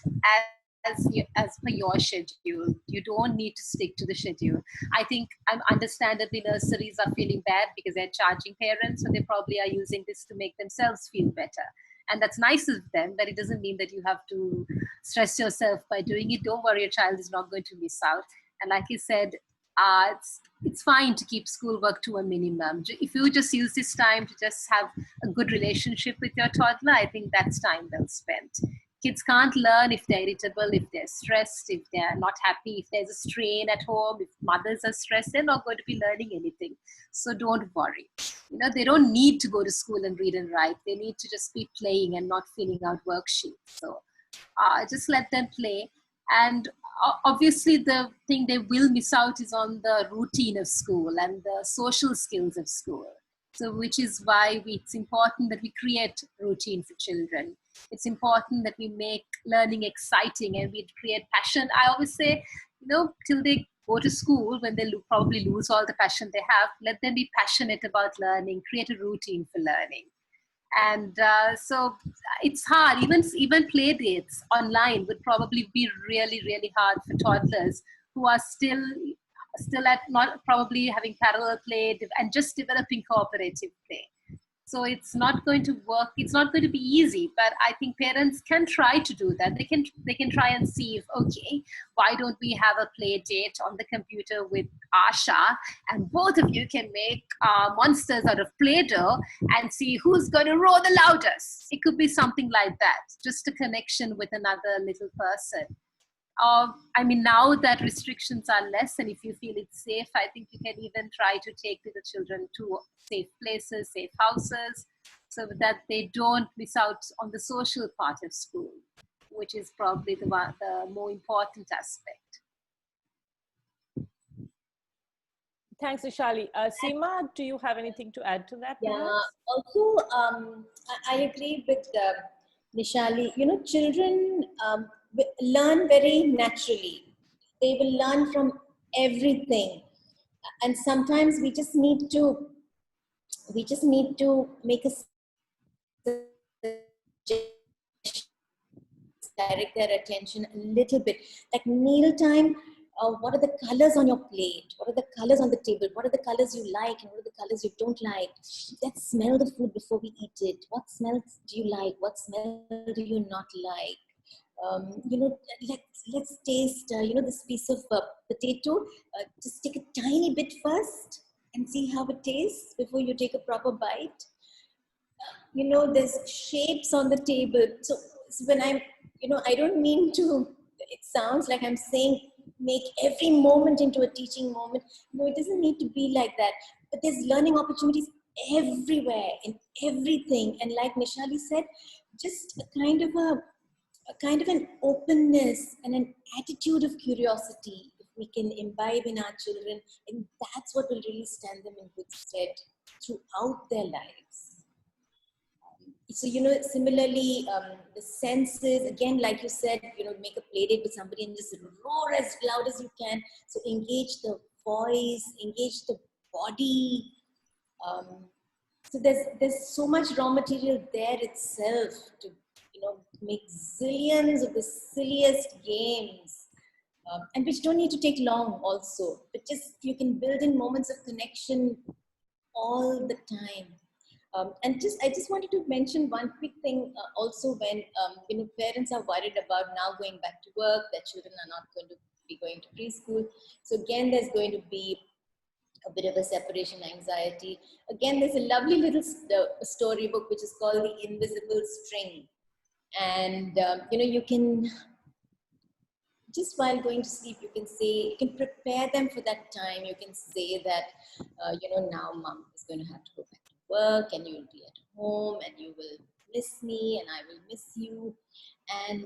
as per your schedule. You don't need to stick to the schedule. I think understandably nurseries are feeling bad because they're charging parents, so they probably are using this to make themselves feel better. And that's nice of them, but it doesn't mean that you have to stress yourself by doing it. Don't worry, your child is not going to miss out. And like you said, it's fine to keep schoolwork to a minimum. If you just use this time to just have a good relationship with your toddler, I think that's time well spent. Kids can't learn if they're irritable, if they're stressed, if they're not happy, if there's a strain at home, if mothers are stressed, they're not going to be learning anything. So don't worry. They don't need to go to school and read and write. They need to just be playing and not filling out worksheets. So just let them play. And obviously the thing they will miss out is on the routine of school and the social skills of school. So which is why it's important that we create routine for children. It's important that we make learning exciting and we create passion. I always say, till they go to school, when they probably lose all the passion they have, let them be passionate about learning, create a routine for learning. And so it's hard. Even play dates online would probably be really, really hard for toddlers who are still at not probably having parallel play and just developing cooperative play. So it's not going to work. It's not going to be easy, but I think parents can try to do that. They can try and see if, okay, why don't we have a play date on the computer with Asha, and both of you can make monsters out of Play-Doh and see who's going to roar the loudest. It could be something like that, just a connection with another little person. Now that restrictions are less, and if you feel it's safe, I think you can even try to take the children to safe places, safe houses, so that they don't miss out on the social part of school, which is probably the more important aspect. Thanks, Nishalie. Seema, do you have anything to add to that? Yeah, also, I agree with Nishalie. Children learn very naturally. They will learn from everything. And sometimes we just need to make a direct their attention a little bit. Like meal time, what are the colors on your plate? What are the colors on the table? What are the colors you like and what are the colors you don't like? Let's smell the food before we eat it. What smells do you like? What smell do you not like? Let's taste, this piece of potato. Just take a tiny bit first and see how it tastes before you take a proper bite. There's shapes on the table. So when I don't mean to, it sounds like I'm saying make every moment into a teaching moment. No, it doesn't need to be like that. But there's learning opportunities everywhere, in everything. And like Nishalie said, just a kind of an openness and an attitude of curiosity, if we can imbibe in our children, and that's what will really stand them in good stead throughout their lives. So, similarly, the senses, again, like you said, make a play date with somebody and just roar as loud as you can. So engage the voice, engage the body. So there's so much raw material there itself to, make zillions of the silliest games. And which don't need to take long also, but just you can build in moments of connection all the time. I just wanted to mention one quick thing also when parents are worried about now going back to work, their children are not going to be going to preschool. So again, there's going to be a bit of a separation anxiety. Again, there's a lovely little storybook which is called The Invisible String. And you can, just while going to sleep, you can prepare them for that time. You can say that, now mom is going to have to go back to work and you will be at home and you will miss me and I will miss you. And,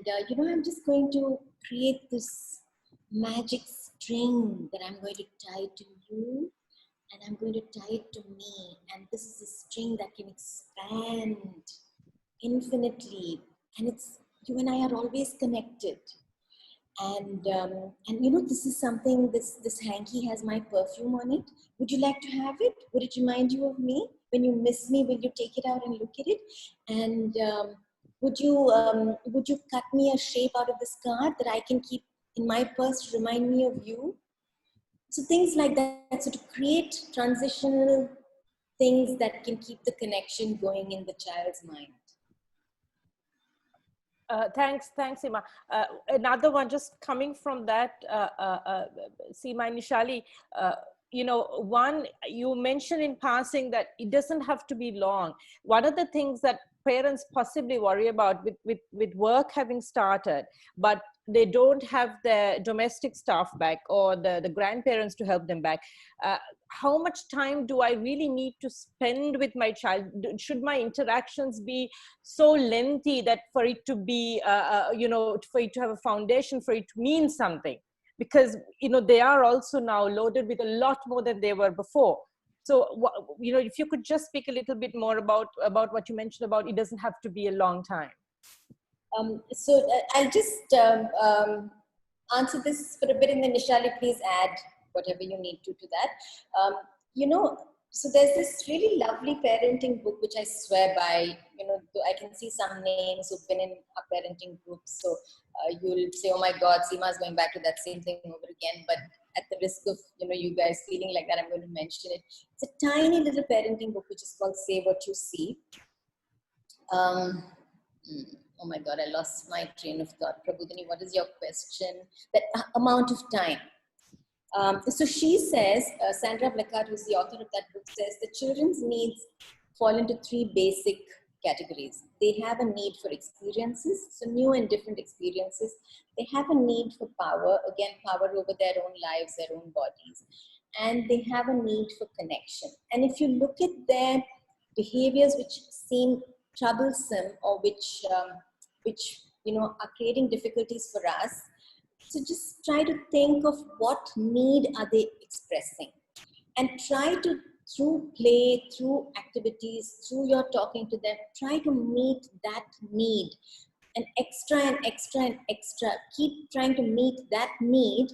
I'm just going to create this magic string that I'm going to tie to you and I'm going to tie it to me. And this is a string that can expand infinitely. And you and I are always connected. And this is something, this hanky has my perfume on it. Would you like to have it? Would it remind you of me? When you miss me, will you take it out and look at it? And would you cut me a shape out of this card that I can keep in my purse to remind me of you? So things like that. So to create transitional things that can keep the connection going in the child's mind. Thanks, Seema. Another one, just coming from that, Seema and Nishalie, you know, one, you mentioned in passing that it doesn't have to be long. One of the things that parents possibly worry about with work having started, but they don't have their domestic staff back or the grandparents to help them back. How much time do I really need to spend with my child? Should my interactions be so lengthy that for it to be, you know, for it to have a foundation, for it to mean something? Because, you know, they are also now loaded with a lot more than they were before. So, you know, if you could just speak a little bit more about what you mentioned about it doesn't have to be a long time. I'll just answer this for a bit, and then Nishalie, please add whatever you need to that. You know, so there's this really lovely parenting book which I swear by. You know, I can see some names who've been in our parenting groups, so you'll say, "Oh my God, Seema is going back to that same thing over again." But at the risk of, you know, you guys feeling like that, I'm going to mention it. It's a tiny little parenting book which is called "Say What You See." Oh my God, I lost my train of thought. Prabodhini, what is your question? That amount of time. So she says, Sandra Blackard, who's the author of that book, says the children's needs fall into three basic categories. They have a need for experiences, so new and different experiences. They have a need for power, again, power over their own lives, their own bodies. And they have a need for connection. And if you look at their behaviors which seem troublesome or which you know are creating difficulties for us, so just try to think of what need are they expressing, and try to, through play, through activities, through your talking to them, try to meet that need, and extra and extra and extra, keep trying to meet that need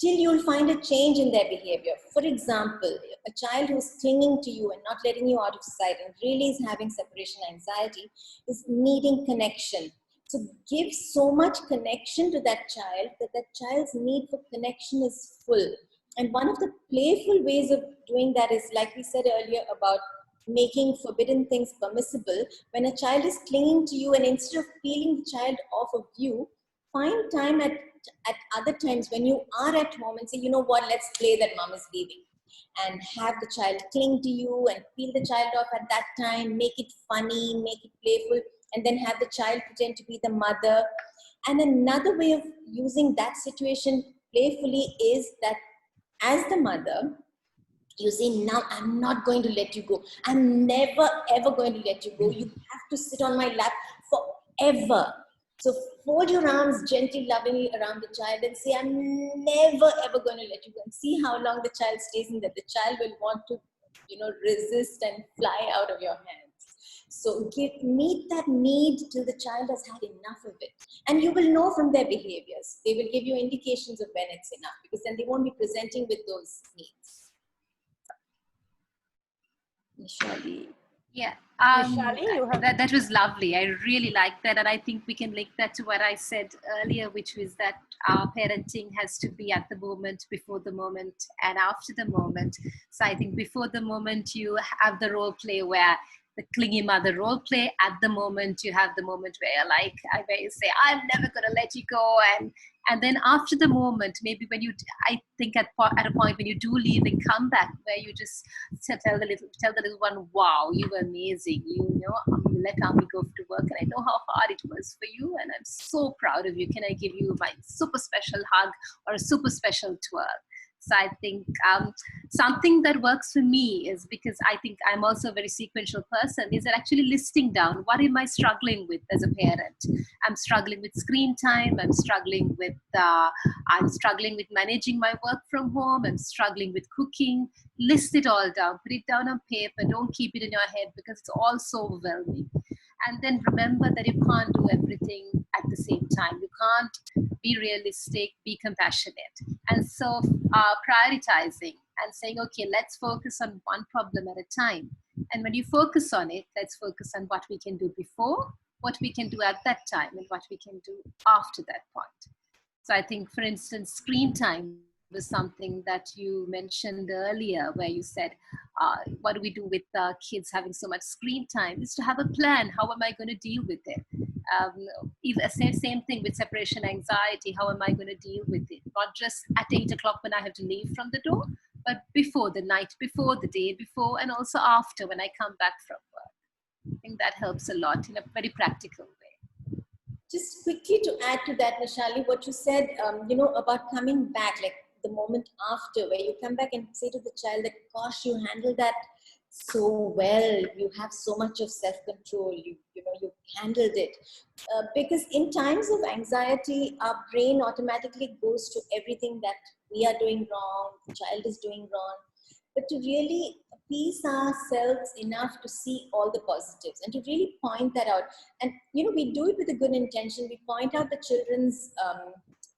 till you'll find a change in their behavior. For example, a child who's clinging to you and not letting you out of sight and really is having separation anxiety is needing connection. So give so much connection to that child that that child's need for connection is full. And one of the playful ways of doing that is, like we said earlier, about making forbidden things permissible. When a child is clinging to you, and instead of peeling the child off of you, find time at other times when you are at home and say, you know what, let's play that mom is leaving. And have the child cling to you and peel the child off at that time, make it funny, make it playful, and then have the child pretend to be the mother. And another way of using that situation playfully is that as the mother, you say, now I'm not going to let you go. I'm never, ever going to let you go. You have to sit on my lap forever. So fold your arms gently, lovingly around the child and say, I'm never, ever going to let you go. And see how long the child stays in that. The child will want to, you know, resist and fly out of your hands. So meet that need till the child has had enough of it. And you will know from their behaviors. They will give you indications of when it's enough, because then they won't be presenting with those needs. Nishalie. Yeah, Nishalie, you have... that was lovely. I really like that. And I think we can link that to what I said earlier, which was that our parenting has to be at the moment, before the moment, and after the moment. So I think before the moment, you have the role play where the clingy mother role play. At the moment, you have the moment where, like, where you say, I'm never going to let you go. And then after the moment, maybe when you, I think at a point when you do leave and come back, where you just tell the little one, wow, you were amazing. You know, let Ami go to work, and I know how hard it was for you, and I'm so proud of you. Can I give you my super special hug or a super special twirl? So I think something that works for me is, because I think I'm also a very sequential person, is that actually listing down, what am I struggling with as a parent? I'm struggling with screen time. I'm struggling with managing my work from home. I'm struggling with cooking. List it all down. Put it down on paper. Don't keep it in your head, because it's all so overwhelming. And then remember that you can't do everything at the same time. You can't be realistic, be compassionate. And so prioritizing and saying, okay, let's focus on one problem at a time. And when you focus on it, let's focus on what we can do before, what we can do at that time and what we can do after that point. So I think, for instance, screen time was something that you mentioned earlier, where you said, what do we do with kids having so much screen time? Is to have a plan. How am I going to deal with it? Same thing with separation anxiety. How am I going to deal with it? Not just at 8 o'clock when I have to leave from the door, but before, the night before, the day before, and also after when I come back from work. I think that helps a lot in a very practical way. Just quickly to add to that, Nishalie, what you said, about coming back, like the moment after, where you come back and say to the child that, gosh, you handled that so well. You have so much of self-control. You handled it. Because in times of anxiety, our brain automatically goes to everything that we are doing wrong, the child is doing wrong. But to really peace ourselves enough to see all the positives and to really point that out. And, we do it with a good intention. We point out the children's,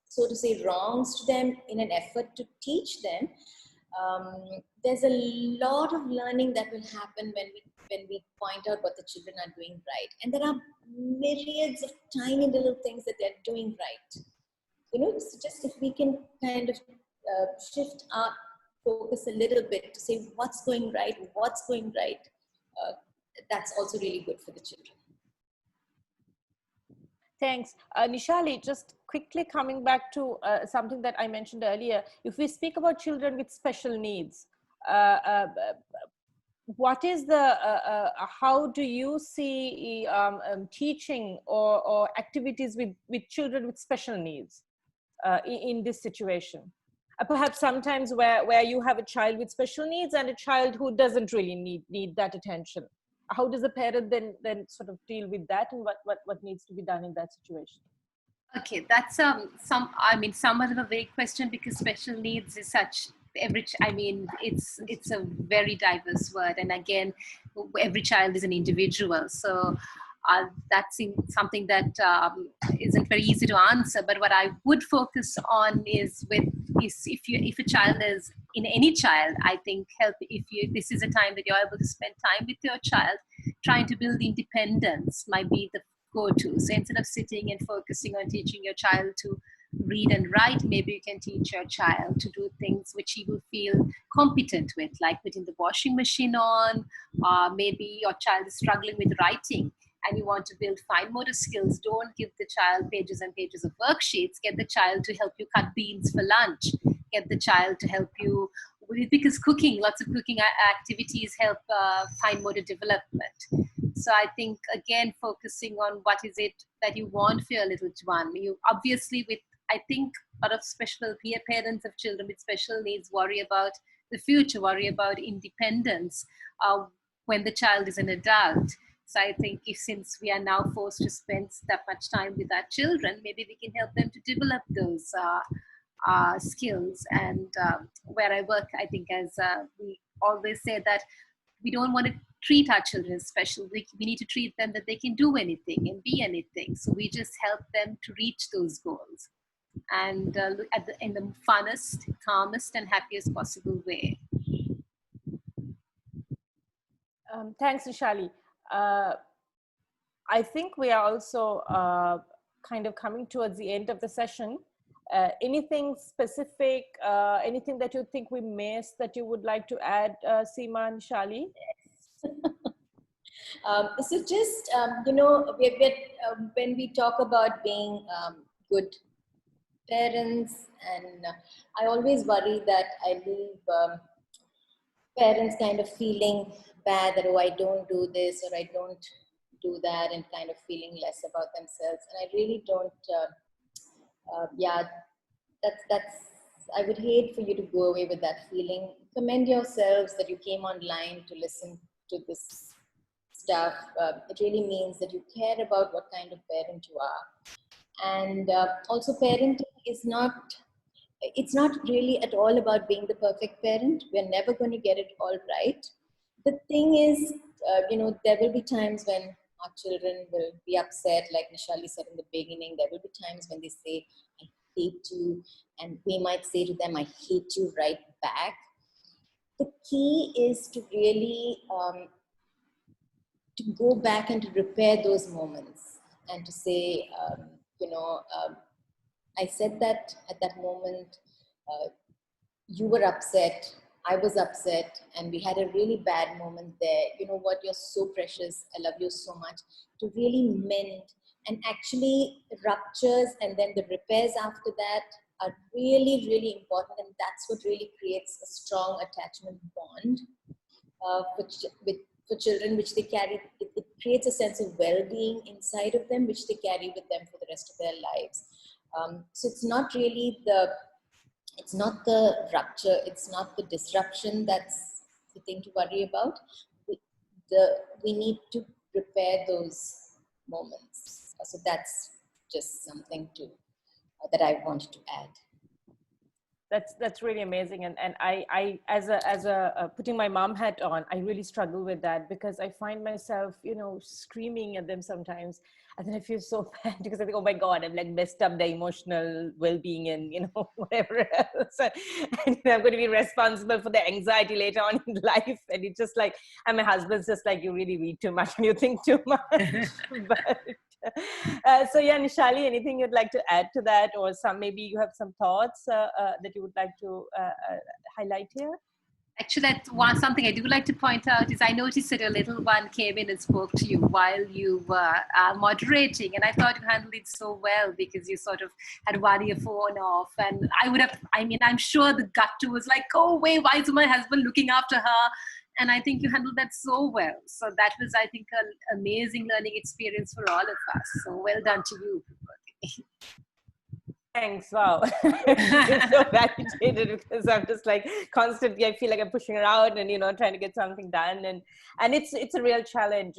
so to say, wrongs to them in an effort to teach them. There's a lot of learning that will happen when we point out what the children are doing right. And there are myriads of tiny little things that they're doing right. So just if we can kind of shift our focus a little bit to say what's going right, that's also really good for the children. Thanks. Nishalie, just quickly coming back to something that I mentioned earlier, if we speak about children with special needs, what is how do you see teaching or activities with children with special needs in this situation? Perhaps sometimes where you have a child with special needs and a child who doesn't really need that attention. How does a parent then sort of deal with that, and what needs to be done in that situation? Okay, that's somewhat of a vague question, because special needs is such it's a very diverse word, and again, every child is an individual. So that's something that isn't very easy to answer. But what I would focus on is if a child is in any child, I think this is a time that you're able to spend time with your child, trying to build independence might be the go-to. So instead of sitting and focusing on teaching your child to read and write, maybe you can teach your child to do things which he will feel competent with, like putting the washing machine on. Maybe your child is struggling with writing and you want to build fine motor skills. Don't give the child pages and pages of worksheets. Get the child to help you cut beans for lunch. Get the child to help you because lots of cooking activities help fine motor development. So I think, again, focusing on what is it that you want for your little one. You obviously, I think a lot of special parents of children with special needs worry about the future, worry about independence when the child is an adult. So I think since we are now forced to spend that much time with our children, maybe we can help them to develop those skills. And where I work, I think as we always say that we don't want to treat our children special. We need to treat them that they can do anything and be anything. So we just help them to reach those goals and look in the funnest, calmest and happiest possible way. Thanks, Nishalie. I think we are also kind of coming towards the end of the session. Anything specific, anything that you think we missed that you would like to add, Seema and Nishalie? So just, when we talk about being good parents, and I always worry that I leave parents kind of feeling bad that, oh, I don't do this or I don't do that, and kind of feeling less about themselves. And I really don't, I would hate for you to go away with that feeling. Commend yourselves that you came online to listen to this stuff. It really means that you care about what kind of parent you are. And also, parenting is it's not really at all about being the perfect parent. We're never going to get it all right. The thing is, there will be times when our children will be upset, like Nishalie said in the beginning. There will be times when they say, I hate you, and we might say to them, I hate you right back. The key is to really to go back and to repair those moments. and to say, I said that at that moment, you were upset, I was upset, and we had a really bad moment there. You know what, you're so precious, I love you so much. To really mend, and actually ruptures and then the repairs after that are really, really important, and that's what really creates a strong attachment bond for children, which they carry. It creates a sense of well-being inside of them, which they carry with them for the rest of their lives. So it's not really it's not the rupture, it's not the disruption that's the thing to worry about. We need to repair those moments. So that's just something that I wanted to add. That's really amazing, and I as a putting my mom hat on, I really struggle with that, because I find myself, you know, screaming at them sometimes, and then I feel so bad because I think, oh my God, I've like messed up their emotional well-being and, you know, whatever else, and I'm going to be responsible for their anxiety later on in life. And it's just like, and my husband's just like, you really read too much and you think too much. But so yeah, Nishalie, anything you'd like to add to that, or maybe you have some thoughts that you would like to highlight here? Actually, that's something I do like to point out is I noticed that your little one came in and spoke to you while you were moderating, and I thought you handled it so well, because you sort of had one earphone off, and I'm sure the gutter was like, oh wait, why is my husband looking after her? And I think you handled that so well. So that was, I think, an amazing learning experience for all of us. So well done to you. Thanks. Wow. I'm so validated, because I'm just like constantly, I feel like I'm pushing around and, you know, trying to get something done. And it's a real challenge,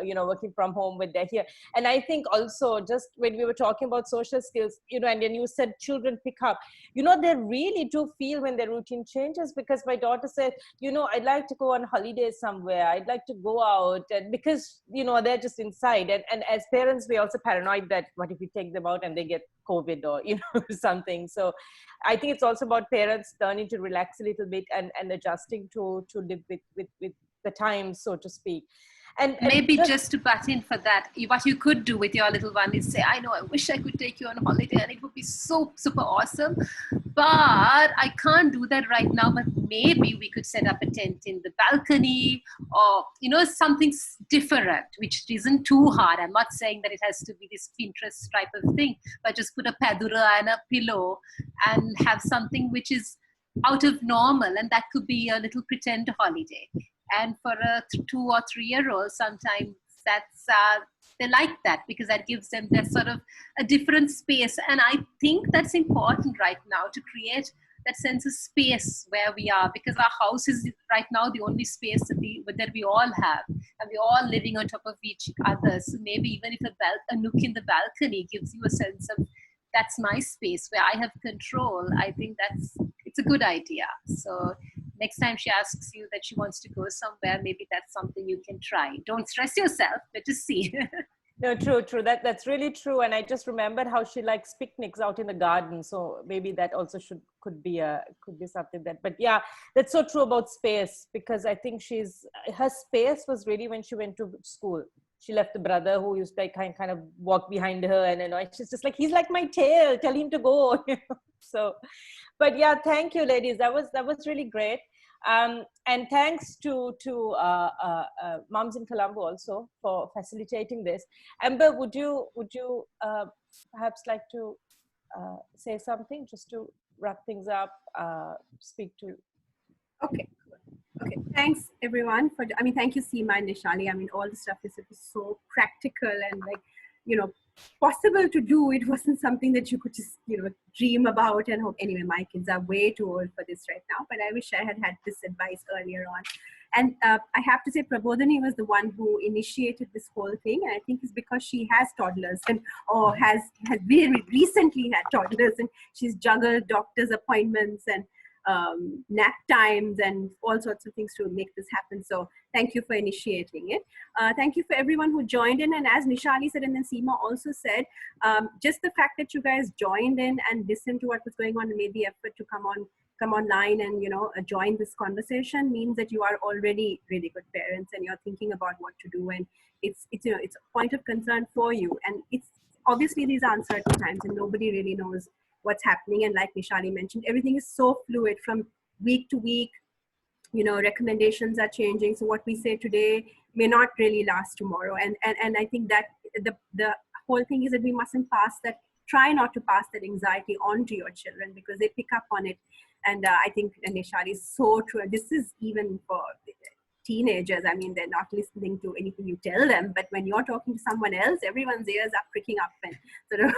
you know, working from home with they're here. And I think also, just when we were talking about social skills, you know, and then you said children pick up, you know, they really do feel when their routine changes, because my daughter said, you know, I'd like to go on holiday somewhere. I'd like to go out, and because, you know, they're just inside. And as parents, we're also paranoid that what if we take them out and they get COVID or, you know, something. So I think it's also about parents learning to relax a little bit and adjusting to live with the times, so to speak. And maybe just to butt in for that, what you could do with your little one is say, I know, I wish I could take you on holiday and it would be so super awesome, but I can't do that right now. But maybe we could set up a tent in the balcony, or, you know, something different, which isn't too hard. I'm not saying that it has to be this Pinterest type of thing, but just put a padura and a pillow and have something which is out of normal, and that could be a little pretend holiday. And for a 2 or 3 year old, sometimes that's they like that, because that gives them that sort of a different space. And I think that's important right now, to create that sense of space where we are, because our house is right now the only space that we all have, and we're all living on top of each other. So maybe even if a nook in the balcony gives you a sense of, that's my space where I have control, I think it's a good idea. So next time she asks you that she wants to go somewhere, maybe that's something you can try. Don't stress yourself, but just see. No, true. That's really true. And I just remembered how she likes picnics out in the garden. So maybe that also could be something that. But yeah, that's so true about space, because I think her space was really when she went to school. She left the brother who used to like kind of walk behind her, and, you know, she's just like, he's like my tail, tell him to go. You know? So, but yeah, thank you, ladies. That was really great. And thanks to Moms in Colombo also for facilitating this. Amber, would you perhaps like to say something just to wrap things up? Speak to. Okay. Thanks everyone thank you, Seema and Nishalie. I mean, all the stuff is so practical and, like, you know, possible to do. It wasn't something that you could just, you know, dream about and hope. Anyway, my kids are way too old for this right now, but I wish I had this advice earlier on. And I have to say, Prabodhini was the one who initiated this whole thing, and I think it's because she has toddlers or has very recently had toddlers, and she's juggled doctor's appointments and nap times and all sorts of things to make this happen. So thank you for initiating it. Thank you for everyone who joined in. And as Nishalie said, and then Seema also said, just the fact that you guys joined in and listened to what was going on and made the effort to come on come online and, join this conversation means that you are already really good parents and you're thinking about what to do. And it's a point of concern for you. And it's obviously these are uncertain times and nobody really knows what's happening. And like Nishalie mentioned, everything is so fluid from week to week. Recommendations are changing. So what we say today may not really last tomorrow. And I think that the whole thing is that we mustn't try not to pass that anxiety on to your children because they pick up on it. And I think Nishalie is so true. This is even for teenagers. I mean, they're not listening to anything you tell them, but when you're talking to someone else, everyone's ears are pricking up and sort of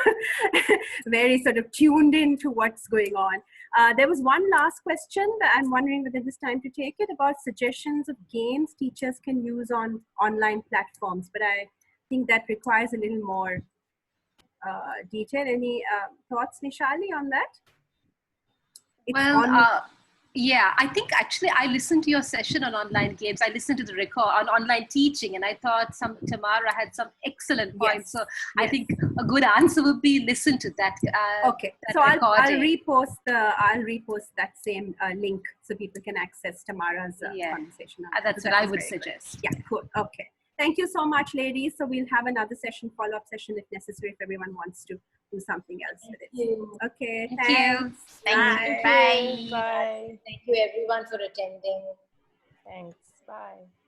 very sort of tuned into what's going on. There was one last question that I'm wondering whether it's time to take it about suggestions of games teachers can use on online platforms, but I think that requires a little more detail. Any thoughts, Nishalie, on that? Yeah, I think actually I listened to your session on online games. I listened to the record on online teaching, and I thought Tamara had some excellent points. So I think a good answer would be listen to that. Okay, so I'll repost that same link so people can access Tamara's conversation. That's what I would suggest. Yeah, cool. Okay. Thank you so much, ladies. So we'll have another session, follow-up session if necessary, if everyone wants to do something else with it. Okay, thanks. Thank you. Bye. Bye. Thank you everyone for attending. Thanks. Bye.